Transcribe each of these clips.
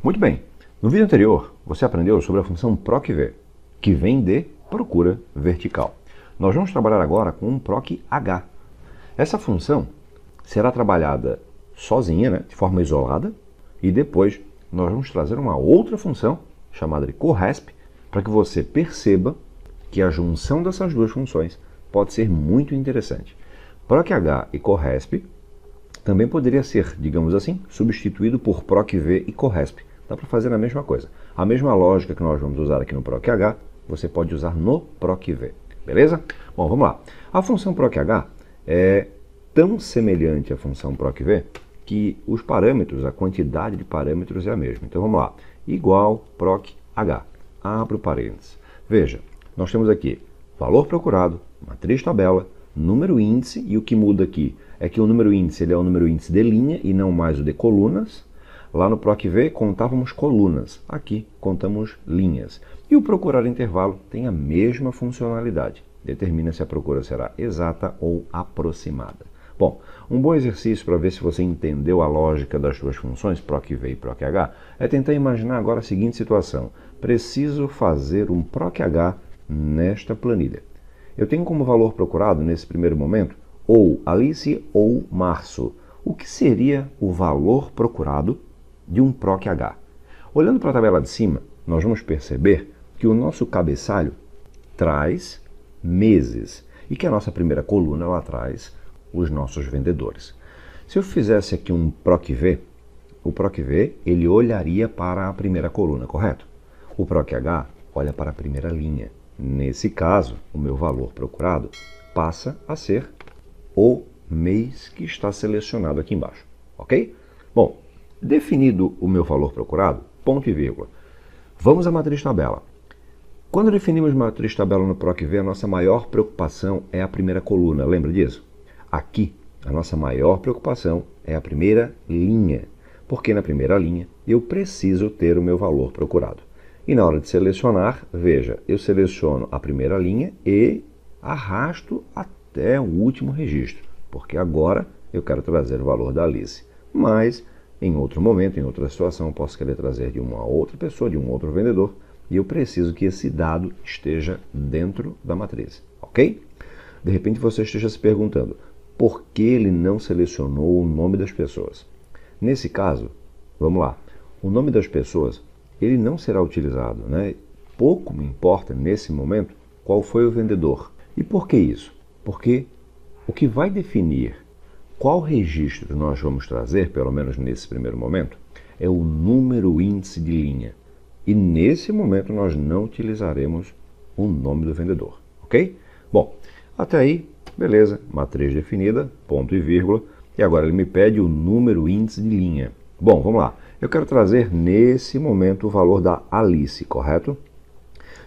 Muito bem, no vídeo anterior você aprendeu sobre a função PROC-V, que vem de procura vertical. Nós vamos trabalhar agora com um PROC-H. Essa função será trabalhada sozinha, né, de forma isolada, e depois nós vamos trazer uma outra função chamada de CORRESP, para que você perceba que a junção dessas duas funções pode ser muito interessante. PROC-H e CORRESP também poderia ser, digamos assim, substituído por PROC-V e CORRESP. Dá para fazer a mesma coisa. A mesma lógica que nós vamos usar aqui no PROC-H, você pode usar no PROC-V. Beleza? Bom, vamos lá. A função PROC-H é tão semelhante à função PROC-V que os parâmetros, a quantidade de parâmetros é a mesma. Então vamos lá. Igual PROC-H. Abro parênteses. Veja, nós temos aqui valor procurado, matriz tabela, número índice, e o que muda aqui é que o número índice ele é o número índice de linha e não mais o de colunas. Lá no PROC-V contávamos colunas, aqui contamos linhas. E o procurar intervalo tem a mesma funcionalidade. Determina se a procura será exata ou aproximada. Bom, um bom exercício para ver se você entendeu a lógica das duas funções, PROC-V e PROC-H, é tentar imaginar agora a seguinte situação. Preciso fazer um PROC-H nesta planilha. Eu tenho como valor procurado, nesse primeiro momento, ou Alice ou Março. O que seria o valor procurado de um PROC-H? Olhando para a tabela de cima, nós vamos perceber que o nosso cabeçalho traz meses e que a nossa primeira coluna ela traz os nossos vendedores. Se eu fizesse aqui um PROC-V, o PROC-V ele olharia para a primeira coluna, correto? O PROC-H olha para a primeira linha. Nesse caso, o meu valor procurado passa a ser o mês que está selecionado aqui embaixo, ok? Bom, definido o meu valor procurado, ponto e vírgula. Vamos à matriz tabela. Quando definimos matriz tabela no PROC-V, a nossa maior preocupação é a primeira coluna, lembra disso? Aqui, a nossa maior preocupação é a primeira linha, porque na primeira linha eu preciso ter o meu valor procurado. E na hora de selecionar, veja, eu seleciono a primeira linha e arrasto até o último registro, porque agora eu quero trazer o valor da Alice. Mas, em outro momento, em outra situação, eu posso querer trazer de uma outra pessoa, de um outro vendedor, e eu preciso que esse dado esteja dentro da matriz, ok? De repente você esteja se perguntando, por que ele não selecionou o nome das pessoas? Nesse caso, vamos lá, o nome das pessoas ele não será utilizado, né? Pouco me importa nesse momento qual foi o vendedor. E por que isso? Porque o que vai definir qual registro nós vamos trazer, pelo menos nesse primeiro momento, é o número índice de linha. E nesse momento nós não utilizaremos o nome do vendedor, ok? Bom, até aí, beleza, matriz definida, ponto e vírgula, e agora ele me pede o número índice de linha. Bom, vamos lá. Eu quero trazer nesse momento o valor da Alice, correto?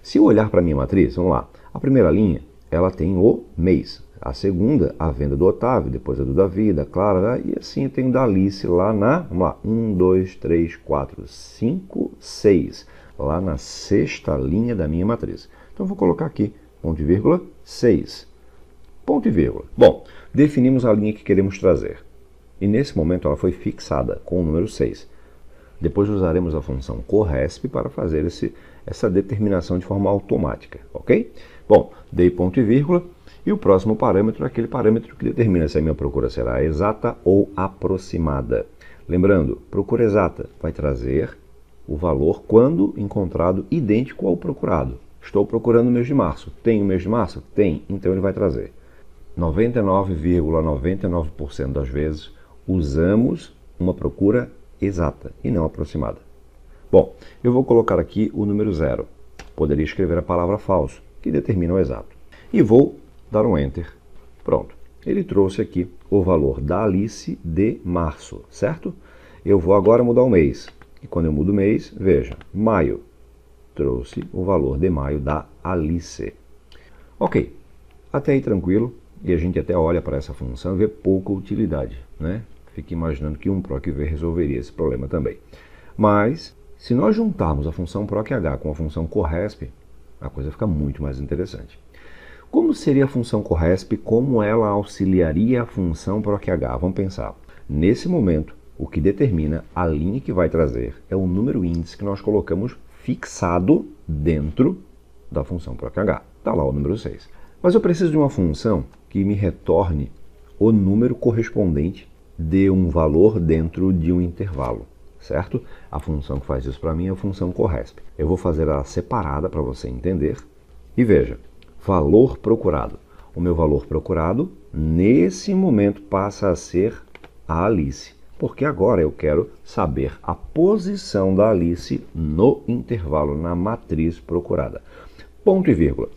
Se eu olhar para a minha matriz, vamos lá. A primeira linha, ela tem o mês. A segunda, a venda do Otávio, depois a do Davi, da Clara, e assim eu tenho da Alice lá na, vamos lá, 1, 2, 3, 4, 5, 6. Lá na sexta linha da minha matriz. Então eu vou colocar aqui, ponto e vírgula, 6. Ponto e vírgula. Bom, definimos a linha que queremos trazer. E nesse momento ela foi fixada com o número 6. Depois usaremos a função CORRESP para fazer essa determinação de forma automática, ok? Bom, dei ponto e vírgula, e o próximo parâmetro é aquele parâmetro que determina se a minha procura será exata ou aproximada. Lembrando, procura exata vai trazer o valor quando encontrado idêntico ao procurado. Estou procurando o mês de março. Tem o mês de março? Tem, então ele vai trazer. 99,99% das vezes usamos uma procura exata e não aproximada. Bom, eu vou colocar aqui o número 0. Poderia escrever a palavra falso, que determina o exato. E vou dar um Enter. Pronto. Ele trouxe aqui o valor da Alice de março, certo? Eu vou agora mudar o mês. E quando eu mudo o mês, veja, maio. Trouxe o valor de maio da Alice. Ok. Até aí tranquilo. E a gente até olha para essa função e vê pouca utilidade, né? Fique imaginando que um PROC-V resolveria esse problema também. Mas, se nós juntarmos a função PROC-H com a função CORRESP, a coisa fica muito mais interessante. Como seria a função CORRESP? Como ela auxiliaria a função PROC-H? Vamos pensar. Nesse momento, O que determina a linha que vai trazer é o número índice que nós colocamos fixado dentro da função PROC H. Está lá o número 6. Mas eu preciso de uma função que me retorne o número correspondente de um valor dentro de um intervalo, certo? A função que faz isso para mim é a função corresp. Eu vou fazer ela separada para você entender. E veja, valor procurado. O meu valor procurado, nesse momento, passa a ser a Alice, porque agora eu quero saber a posição da Alice no intervalo, na matriz procurada. Ponto e vírgula.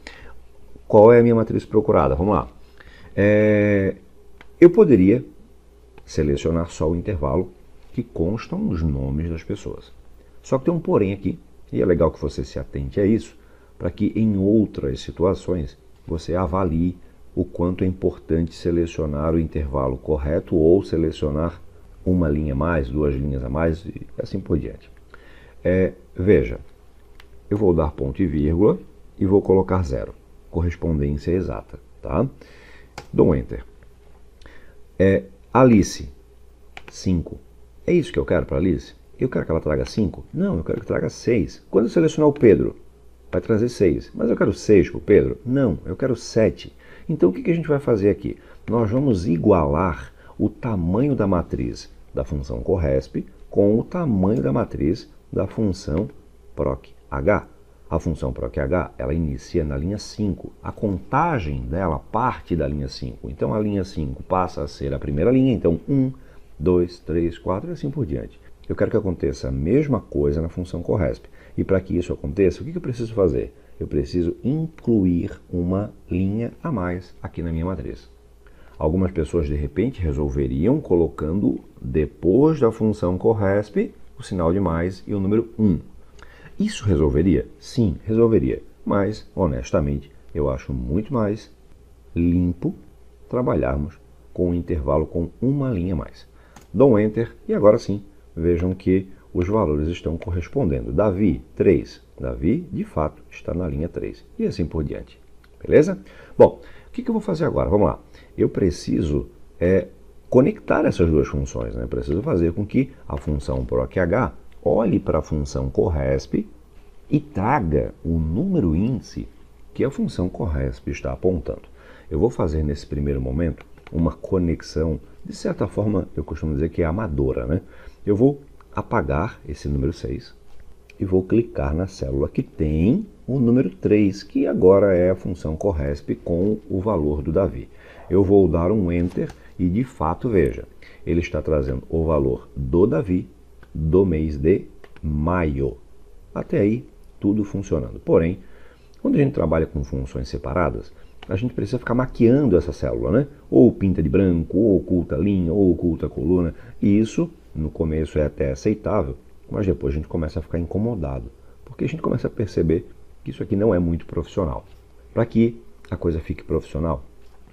Qual é a minha matriz procurada? Vamos lá. Eu poderia selecionar só o intervalo que constam os nomes das pessoas. Só que tem um porém aqui, e é legal que você se atente a isso, para que em outras situações você avalie o quanto é importante selecionar o intervalo correto ou selecionar uma linha a mais, 2 linhas a mais e assim por diante. Veja, eu vou dar ponto e vírgula e vou colocar 0, correspondência exata, tá? Dou um Enter. Alice, 5. É isso que eu quero para Alice? Eu quero que ela traga 5? Não, eu quero que traga 6. Quando eu selecionar o Pedro, vai trazer 6. Mas eu quero 6 para o Pedro? Não, eu quero 7. Então o que a gente vai fazer aqui? Nós vamos igualar o tamanho da matriz da função corresp com o tamanho da matriz da função proc h. A função proc h, ela inicia na linha 5. A contagem dela parte da linha 5. Então a linha 5 passa a ser a primeira linha. Então 1, 2, 3, 4 e assim por diante. Eu quero que aconteça a mesma coisa na função corresp. E para que isso aconteça, o que eu preciso fazer? Eu preciso incluir uma linha a mais aqui na minha matriz. Algumas pessoas, de repente, resolveriam colocando depois da função corresp o sinal de mais e o número 1. Isso resolveria? Sim, resolveria. Mas, honestamente, eu acho muito mais limpo trabalharmos com um intervalo com uma linha a mais. Dou um Enter e agora sim, vejam que os valores estão correspondendo. Davi, 3. Davi, de fato, está na linha 3. E assim por diante. Beleza? Bom, o que eu vou fazer agora? Vamos lá. Eu preciso conectar essas duas funções. Né? Eu preciso fazer com que a função proc h olhe para a função corresp e traga o número índice que a função corresp está apontando. Eu vou fazer nesse primeiro momento uma conexão, de certa forma, eu costumo dizer que é amadora. Né? Eu vou apagar esse número 6 e vou clicar na célula que tem o número 3, que agora é a função corresp com o valor do Davi. Eu vou dar um Enter e, de fato, veja, ele está trazendo o valor do Davi do mês de maio. Até aí, tudo funcionando. Porém, quando a gente trabalha com funções separadas, a gente precisa ficar maquiando essa célula, né? Ou pinta de branco, ou oculta a linha, ou oculta a coluna. E isso, no começo, é até aceitável, mas depois a gente começa a ficar incomodado, porque a gente começa a perceber que isso aqui não é muito profissional. Para que a coisa fique profissional,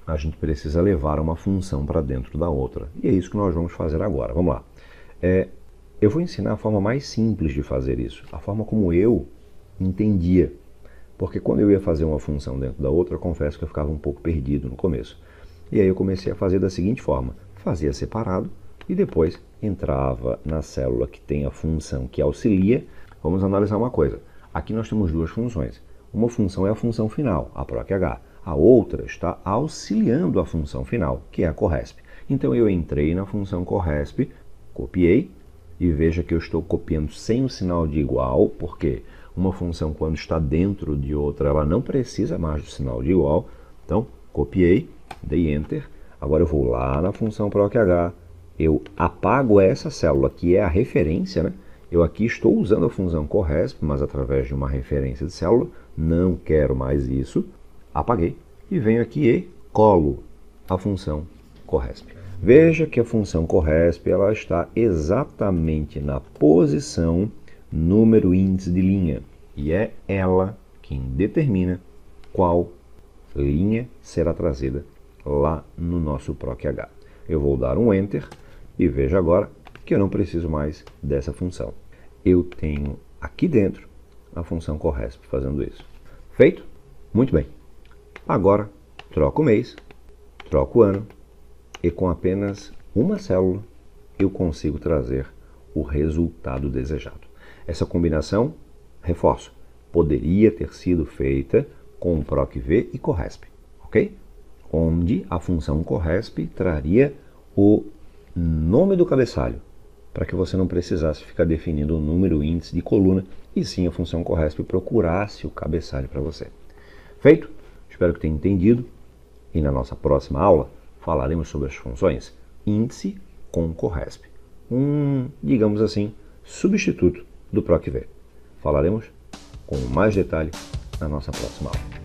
a gente precisa levar uma função para dentro da outra. E é isso que nós vamos fazer agora. Vamos lá. Eu vou ensinar a forma mais simples de fazer isso, a forma como eu entendia. Porque quando eu ia fazer uma função dentro da outra, eu confesso que eu ficava um pouco perdido no começo. E aí eu comecei a fazer da seguinte forma: fazia separado e depois entrava na célula que tem a função que auxilia. Vamos analisar uma coisa. Aqui nós temos duas funções. Uma função é a função final, a proc h. A outra está auxiliando a função final, que é a corresp. Então eu entrei na função corresp, copiei, e veja que eu estou copiando sem o sinal de igual, porque uma função, quando está dentro de outra, ela não precisa mais do sinal de igual. Então, copiei, dei Enter. Agora eu vou lá na função proc h, eu apago essa célula, que é a referência, né? Eu aqui estou usando a função corresp, mas através de uma referência de célula. Não quero mais isso. Apaguei. E venho aqui e colo a função corresp. Veja que a função corresp ela está exatamente na posição número índice de linha. E é ela quem determina qual linha será trazida lá no nosso proc h. Eu vou dar um Enter e veja agora que eu não preciso mais dessa função. Eu tenho aqui dentro a função corresp fazendo isso. Feito? Muito bem. Agora, troco o mês, troco o ano e com apenas uma célula eu consigo trazer o resultado desejado. Essa combinação, reforço, poderia ter sido feita com PROC-V e CORRESP, ok? Onde a função CORRESP traria o nome do cabeçalho, para que você não precisasse ficar definindo o número índice de coluna, e sim a função CORRESP procurasse o cabeçalho para você. Feito? Espero que tenha entendido, e na nossa próxima aula falaremos sobre as funções índice com CORRESP. Digamos assim, substituto do PROC-V. Falaremos com mais detalhe na nossa próxima aula.